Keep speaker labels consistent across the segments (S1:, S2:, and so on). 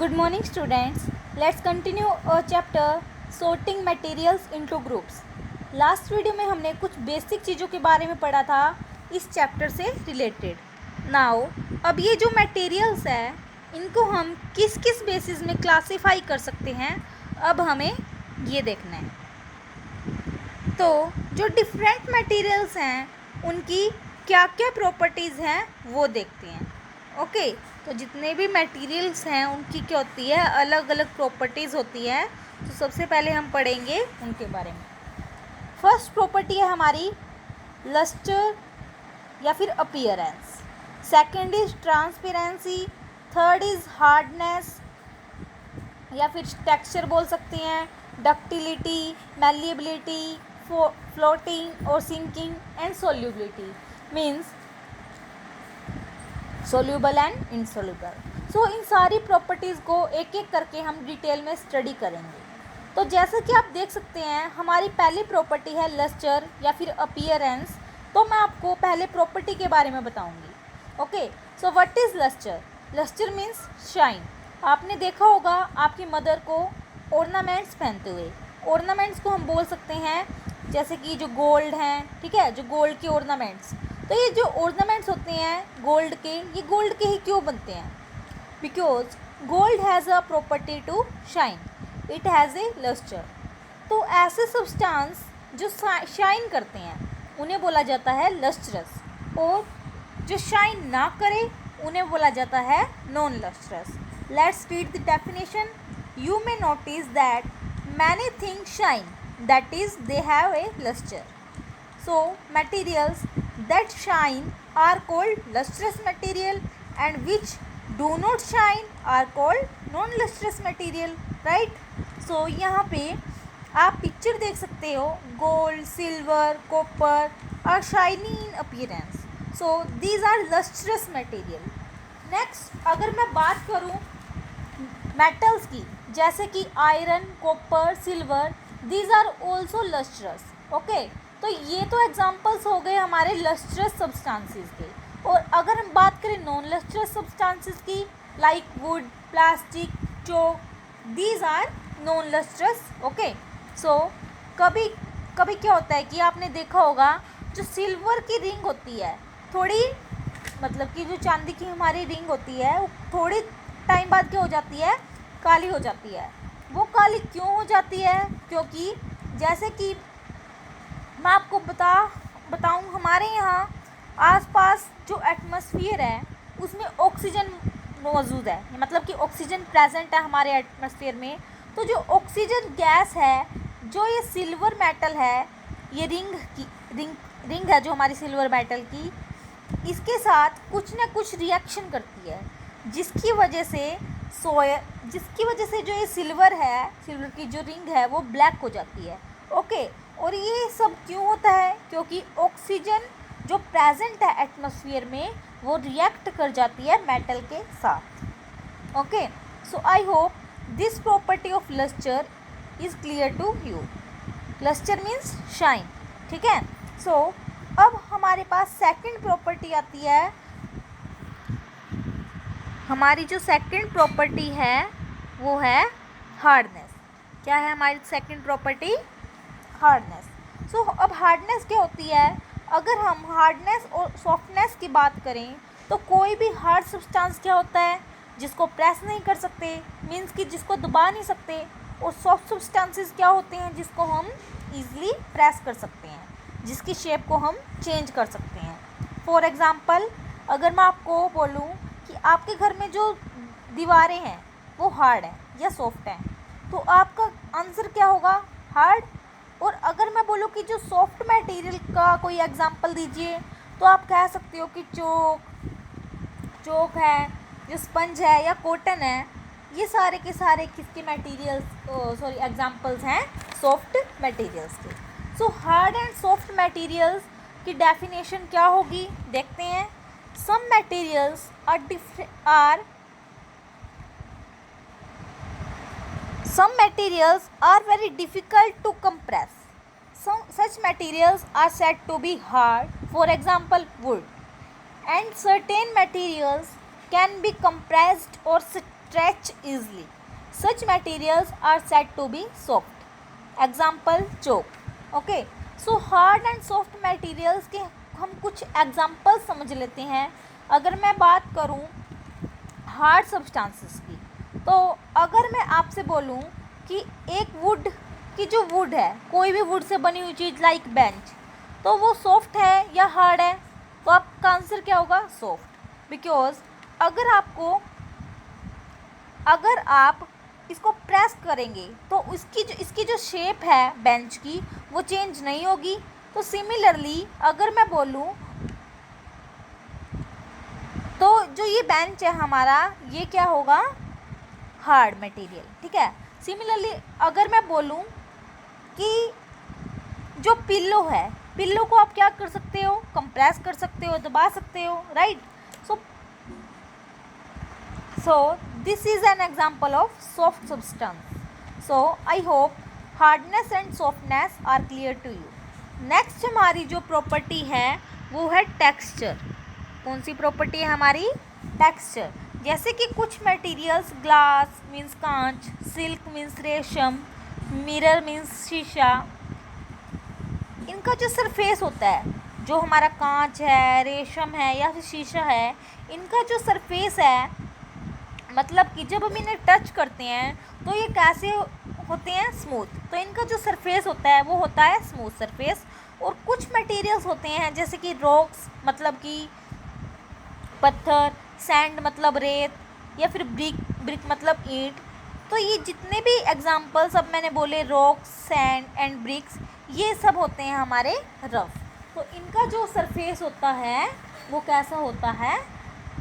S1: Good morning students. Let's continue our chapter sorting materials into groups. Last video में हमने कुछ basic चीज़ों के बारे में पढ़ा था इस चैप्टर से रिलेटेड। नाउ अब ये जो मटेरियल्स है इनको हम किस किस बेसिस में क्लासीफाई कर सकते हैं, अब हमें ये देखना है। तो जो डिफरेंट मटेरियल्स हैं उनकी क्या क्या प्रॉपर्टीज़ हैं वो देखते हैं। ओके, तो जितने भी मटेरियल्स हैं उनकी क्या होती है, अलग अलग प्रॉपर्टीज़ होती है। तो सबसे पहले हम पढ़ेंगे उनके बारे में। फर्स्ट प्रॉपर्टी है हमारी लस्टर या फिर appearance, second is transparency, third is hardness या फिर टेक्सचर बोल सकते हैं, डक्टिलिटी, मैलिएबिलिटी, फ्लोटिंग और sinking and solubility means soluble and insoluble. So इन सारी प्रॉपर्टीज़ को एक एक करके हम डिटेल में स्टडी करेंगे। तो जैसे कि आप देख सकते हैं हमारी पहली प्रॉपर्टी है लस्टर या फिर अपीयरेंस। तो मैं आपको पहले प्रॉपर्टी के बारे में बताऊंगी। Okay, so what is lustre? Lustre means shine. आपने देखा होगा आपकी मदर को ऑर्नामेंट्स पहनते हुए। ऑर्नामेंट्स को हम बोल सकते हैं जैसे कि जो गोल्ड हैं, ठीक है, जो गोल्ड के ऑर्नामेंट्स। तो ये जो ऑर्नामेंट्स होते हैं गोल्ड के, ये गोल्ड के ही क्यों बनते हैं? Because gold has a property to shine, it has a lustre. तो ऐसे सब्सटेंस जो शाइन करते हैं उन्हें बोला जाता है लस्ट्रस, और जो शाइन ना करे उन्हें बोला जाता है non lustrous. Let's read the definition. You may notice that many things shine, that is they have a lustre. So materials that shine are called lustrous material and which do not shine are called non-lustrous material, right? So यहाँ पे आप picture देख सकते हो, gold, silver, copper are shiny in appearance. So these are lustrous material. Next अगर मैं बात करूँ मेटल्स की, जैसे कि iron, copper, silver, these are also lustrous. Okay? तो ये तो एग्जांपल्स हो गए हमारे लस्ट्रस सब्सटेंसेस के। और अगर हम बात करें नॉन लस्ट्रस सब्सटेंसेस की, like wood, plastic, chalk, these are non lustrous. Okay, so कभी कभी क्या होता है कि आपने देखा होगा जो सिल्वर की रिंग होती है, थोड़ी मतलब कि जो चांदी की हमारी रिंग होती है वो थोड़ी टाइम बाद क्या हो जाती है, काली हो जाती है। वो काली क्यों हो जाती है? क्योंकि जैसे कि मैं आपको बताऊं हमारे यहाँ आसपास जो एटमॉस्फेयर है उसमें ऑक्सीजन मौजूद है, मतलब कि ऑक्सीजन प्रेजेंट है हमारे एटमॉस्फेयर में। तो जो ऑक्सीजन गैस है, जो ये सिल्वर मेटल है, ये रिंग है जो हमारी सिल्वर मेटल की, इसके साथ कुछ ना कुछ रिएक्शन करती है, जिसकी वजह से जो ये सिल्वर है, सिल्वर की जो रिंग है वो ब्लैक हो जाती है। ओके, और ये सब क्यों होता है? क्योंकि ऑक्सीजन जो प्रेजेंट है एटमॉस्फेयर में वो रिएक्ट कर जाती है मेटल के साथ। Okay, so I hope this property of lustre is clear to you. Lustre means shine, ठीक है। सो अब हमारे पास सेकंड प्रॉपर्टी आती है। हमारी जो सेकंड प्रॉपर्टी है वो है हार्डनेस। क्या है हमारी सेकंड प्रॉपर्टी? हार्डनेस। सो अब हार्डनेस क्या होती है? अगर हम हार्डनेस और सॉफ्टनेस की बात करें तो कोई भी हार्ड सब्सटेंस क्या होता है, जिसको प्रेस नहीं कर सकते, मीन्स कि जिसको दबा नहीं सकते। और सॉफ्ट सब्सटेंसेस क्या होते हैं, जिसको हम ईजिली प्रेस कर सकते हैं, जिसकी शेप को हम चेंज कर सकते हैं। फॉर एग्ज़ाम्पल अगर मैं आपको बोलूँ कि आपके घर में जो दीवारें हैं वो हार्ड हैं या सॉफ्ट हैं, तो आपका आंसर क्या होगा? हार्ड। और अगर मैं बोलूँ कि जो सॉफ्ट मटेरियल का कोई एग्जांपल दीजिए, तो आप कह सकते हो कि चोक है, जो स्पंज है या कॉटन है, ये सारे के सारे किसके मटेरियल्स एग्जांपल्स हैं? सॉफ्ट मटेरियल्स के। So hard and soft materials की डेफिनेशन क्या होगी देखते हैं। Some materials Some materials are very difficult to compress. Such materials are said to be hard, for example wood. And certain materials can be compressed or stretch easily. Such materials are said to be soft. Example chalk. Okay, so hard and soft materials के हम कुछ example समझ लेते हैं. अगर मैं बात करूं हार्ड सब्सटेंसेस की, तो अगर मैं आपसे बोलूं कि एक वुड की जो वुड है, कोई भी वुड से बनी हुई चीज़ लाइक बेंच, तो वो सॉफ्ट है या हार्ड है, तो आपका आंसर क्या होगा? सॉफ्ट. बिकॉज अगर आप इसको प्रेस करेंगे तो इसकी जो शेप है बेंच की वो चेंज नहीं होगी. तो सिमिलरली अगर मैं बोलूँ तो जो ये बेंच है हमारा, ये क्या होगा? Hard material. ठीक है. सिमिलरली अगर मैं बोलूँ कि जो पिल्लो है, पिल्लो को आप क्या कर सकते हो? कंप्रेस कर सकते हो, दबा सकते हो, right? So this is an example of soft substance. So I hope hardness and softness are clear to you. Next हमारी जो प्रॉपर्टी है वो है टेक्सचर. कौन सी प्रॉपर्टी है हमारी? टेक्सचर. जैसे कि कुछ मटेरियल्स, ग्लास मीन्स कांच, सिल्क मीन्स रेशम, मिरर मीन्स शीशा, इनका जो सरफेस होता है, जो हमारा कांच है, रेशम है या फिर शीशा है, इनका जो सरफेस है, मतलब कि जब हम इन्हें टच करते हैं तो ये कैसे होते हैं? स्मूथ. तो इनका जो सरफेस होता है वो होता है स्मूथ सरफेस. और कुछ मटेरियल्स होते हैं जैसे कि रॉक्स मतलब कि पत्थर, सैंड मतलब रेत, या फिर ब्रिक मतलब ईंट. तो ये जितने भी एग्जांपल्स अब मैंने बोले, रॉक्स, सैंड एंड ब्रिक्स, ये सब होते हैं हमारे रफ. तो इनका जो सरफेस होता है वो कैसा होता है?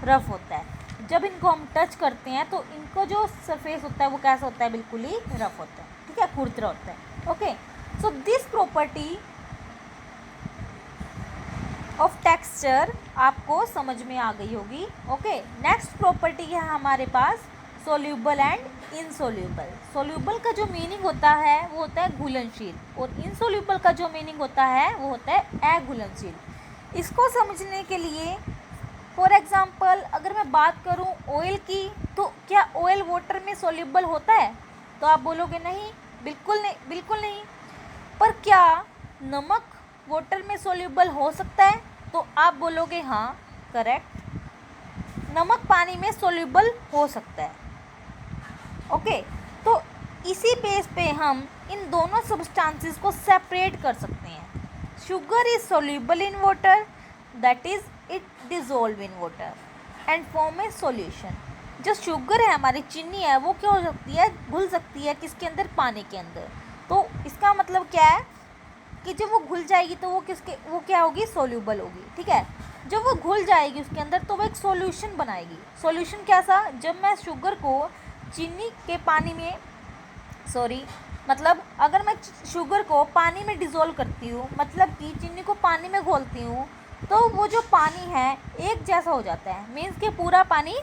S1: रफ होता है. जब इनको हम टच करते हैं तो इनको जो सरफेस होता है वो कैसा होता है? बिल्कुल ही रफ होता है. ठीक है, खुरदरा होता है. Okay, so this property of texture आपको समझ में आ गई होगी. ओके, नेक्स्ट प्रॉपर्टी है हमारे पास सोल्यूबल एंड इनसोल्यूबल. सोल्यूबल का जो मीनिंग होता है वो होता है घुलनशील, और इनसोल्यूबल का जो मीनिंग होता है वो होता है अघुलनशील. इसको समझने के लिए फॉर एग्ज़ाम्पल अगर मैं बात करूं ऑयल की, तो क्या ऑयल वाटर में सोल्यूबल होता है? तो आप बोलोगे नहीं, बिल्कुल नहीं, बिल्कुल नहीं. पर क्या नमक वाटर में सोल्यूबल हो सकता है? तो आप बोलोगे हाँ, करेक्ट, नमक पानी में सोल्यूबल हो सकता है. ओके, तो इसी बेस पे हम इन दोनों सब्सटेंसेस को सेपरेट कर सकते हैं. Sugar is soluble in water, that is it dissolve in water and form A solution. जो शुगर है हमारी, चीनी है, वो क्या हो सकती है? घुल सकती है किसके अंदर? पानी के अंदर. तो इसका मतलब क्या है कि जब वो घुल जाएगी तो वो क्या होगी? सोल्यूबल होगी. ठीक है. जब वो घुल जाएगी उसके अंदर तो वो एक सॉल्यूशन बनाएगी. सॉल्यूशन कैसा? जब मैं शुगर को चीनी के पानी में मतलब अगर मैं शुगर को पानी में डिज़ोल्व करती हूँ, मतलब कि चीनी को पानी में घोलती हूँ, तो वो जो पानी है एक जैसा हो जाता है. मीन्स कि पूरा पानी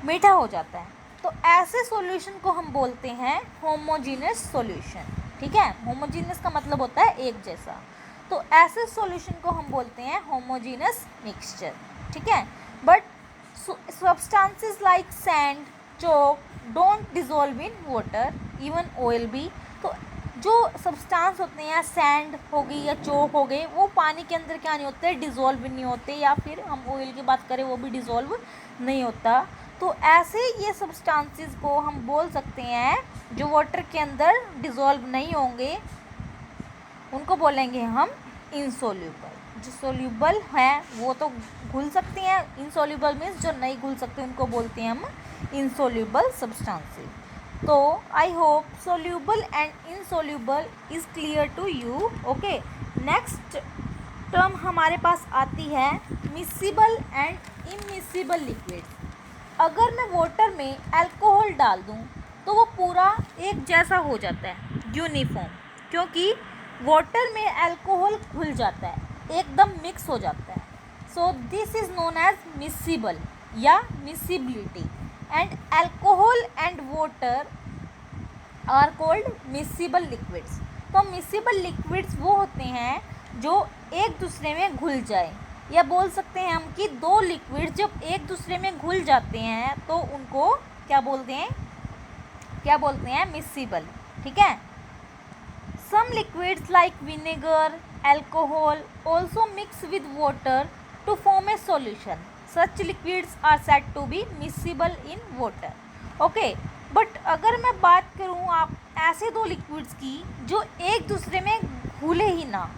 S1: मीठा हो जाता है. तो ऐसे सॉल्यूशन को हम बोलते हैं होमोजीनियस सॉल्यूशन. ठीक है. होमोजीनियस का मतलब होता है एक जैसा. तो ऐसे सॉल्यूशन को हम बोलते हैं होमोजीनियस मिक्सचर. ठीक है. But substances like sand, chalk don't dissolve in water, even oil भी. तो जो सब्सटेंस होते हैं, सैंड हो गई या चॉक हो गए, वो पानी के अंदर क्या नहीं होते? डिज़ोल्व नहीं होते. या फिर हम ऑयल की बात करें वो भी डिज़ोल्व नहीं होता. तो ऐसे ये सब्सटेंसेस को हम बोल सकते हैं जो वाटर के अंदर डिज़ोल्व नहीं होंगे, उनको बोलेंगे हम इनसोल्यूबल. जो सोल्यूबल हैं वो तो घुल सकती हैं. इनसोल्यूबल मीन्स जो नहीं घुल सकते उनको बोलते हैं हम इनसोल्यूबल सब्सटेंसेस. तो I hope soluble and insoluble is clear to you. Okay, next term हमारे पास आती है मिसिबल एंड इमिसिबल लिक्विड. अगर मैं वाटर में अल्कोहल डाल दूं तो वो पूरा एक जैसा हो जाता है, यूनिफॉर्म, क्योंकि वाटर में अल्कोहल घुल जाता है, एकदम मिक्स हो जाता है. So this is known as miscible या miscibility. And alcohol and water are called miscible liquids. तो मिसिबल लिक्विड्स वो होते हैं जो एक दूसरे में घुल जाए. या बोल सकते हैं हम कि दो लिक्विड जब एक दूसरे में घुल जाते हैं तो उनको क्या बोलते हैं मिक्सिबल। ठीक है। Some liquids like vinegar, alcohol also mix with water to form a solution. Such liquids are said to be miscible in water. Okay, but अगर मैं बात करूँ आप ऐसे दो लिक्विड्स की जो एक दूसरे में घुले ही ना,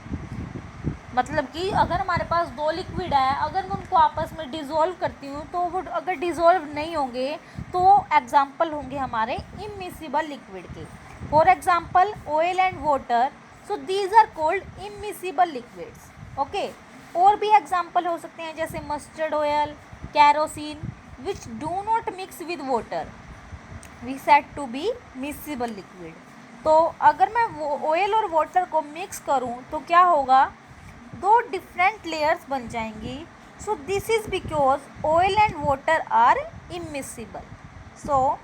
S1: मतलब कि अगर हमारे पास दो लिक्विड है, अगर मैं उनको आपस में डिज़ोल्व करती हूँ तो वो अगर डिज़ोल्व नहीं होंगे तो वो एग्जाम्पल होंगे हमारे इमिसिबल लिक्विड के। For example oil and water, so these are called immiscible liquids. Okay, और भी एग्जाम्पल हो सकते हैं जैसे mustard oil, kerosene, which do not mix with water, we said to be miscible liquid. तो अगर मैं ऑयल और वाटर को मिक्स करूँ तो क्या होगा, दो डिफरेंट लेयर्स बन जाएंगी। So this is because oil and water are immiscible. So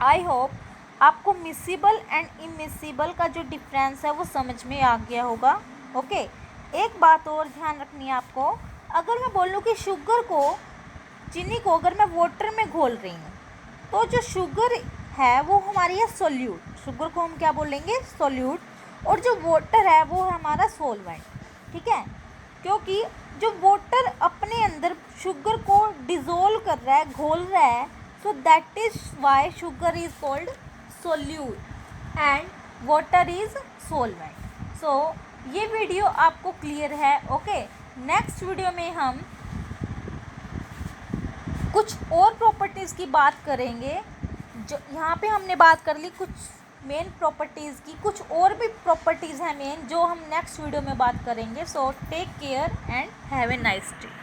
S1: I hope आपको मिसिबल एंड इमिसिबल का जो डिफरेंस है वो समझ में आ गया होगा। ओके, एक बात और ध्यान रखनी है आपको, अगर मैं बोलूँ कि शुगर को, चीनी को अगर मैं वाटर में घोल रही हूँ तो जो शुगर है वो हमारी है सोल्यूट, शुगर को हम क्या बोलेंगे सोल्यूट, और जो वाटर है वो है हमारा सोलवेंट। ठीक है, क्योंकि जो वाटर अपने अंदर शुगर को डिज़ोल्व कर रहा है, घोल रहा है, so that is why sugar is called solute and water is solvent. So ये वीडियो आपको क्लियर है। ओके, नेक्स्ट वीडियो में हम कुछ और प्रॉपर्टीज़ की बात करेंगे। जो यहाँ पे हमने बात कर ली कुछ मेन प्रॉपर्टीज़ की, कुछ और भी प्रॉपर्टीज़ हैं मेन जो हम नेक्स्ट वीडियो में बात करेंगे। So take care and have a nice day.